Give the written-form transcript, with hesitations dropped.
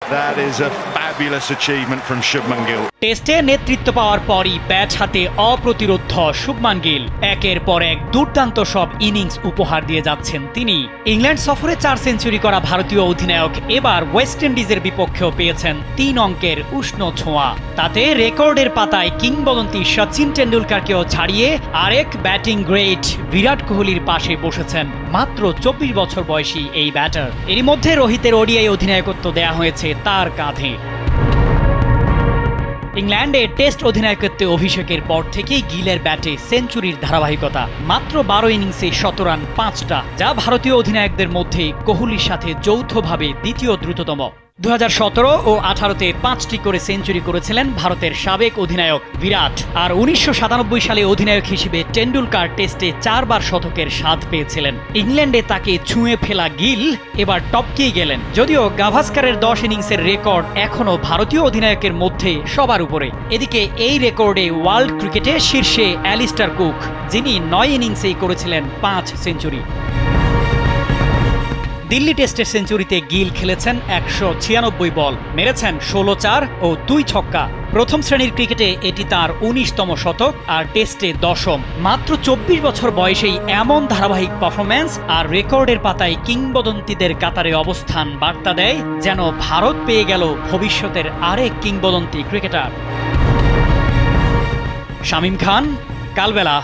That is a fabulous achievement from Shubman Gill. টেস্টে নেতৃত্ব পাওয়ার পরই ব্যাট হাতে অপ্রতিরোধ শুভমান গিল একের পর এক দুর্দান্ত সব ইনিংস উপহার দিয়ে যাচ্ছেন তিনি। ইংল্যান্ড সফরে 4 সেঞ্চুরি করা ভারতীয় অধিনায়ক এবার ওয়েস্ট ইন্ডিজের বিপক্ষেও পেয়েছেন 3 অঙ্কের উষ্ণ ছোঁয়া। তাতে রেকর্ডের পাতায় কিংবদন্তি সচিন টেন্ডুলকারকেও ছাড়িয়ে আরেক ব্যাটিং গ্রেট বিরাট কোহলির পাশে বসেছেন মাত্র 24 বছর বয়সী এই ব্যাটার। এরই মধ্যে রোহিতের ওডিআই অধিনায়কত্ব দেয়া হয়েছে তার কাঁধে। ইংল্যান্ডে টেস্ট অধিনায়কত্বে অভিষেকের পর থেকেই গিলের ব্যাটে সেঞ্চুরির ধারাবাহিকতা। মাত্র 12 ইনিংসে 17 রান 5টা, যা ভারতীয় অধিনায়কদের মধ্যে কোহলির সাথে যৌথভাবে দ্বিতীয় দ্রুততম। 2017 ও 18-তে 5টি করে সেঞ্চুরি করেছিলেন ভারতের সাবেক অধিনায়ক বিরাট। আর 1997 সালে অধিনায়ক হিসেবে টেন্ডুলকার টেস্টে 4 বার শতকের স্বাদ পেয়েছিলেন। ইংল্যান্ডে তাকে ছুঁয়ে ফেলা গিল এবার টপকেই গেলেন। যদিও গাভাস্কারের 10 ইনিংসের রেকর্ড এখনও ভারতীয় অধিনায়কের মধ্যে সবার উপরে। এদিকে এই রেকর্ডে ওয়ার্ল্ড ক্রিকেটে শীর্ষে অ্যালিস্টার কুক, যিনি 9 ইনিংসেই করেছিলেন 5 সেঞ্চুরি। দিল্লি টেস্টের সেঞ্চুরিতে গিল খেলেছেন 196 বল, মেরেছেন 16 চার ও 2 ছক্কা। প্রথম শ্রেণীর ক্রিকেটে এটি তার 19তম শতক আর টেস্টে 10ম। মাত্র 24 বছর বয়সেই এমন ধারাবাহিক পারফরম্যান্স আর রেকর্ডের পাতায় কিংবদন্তিদের কাতারে অবস্থান বার্তা দেয় যেন ভারত পেয়ে গেল ভবিষ্যতের আরেক কিংবদন্তি ক্রিকেটার। শামীম খান, কালবেলা।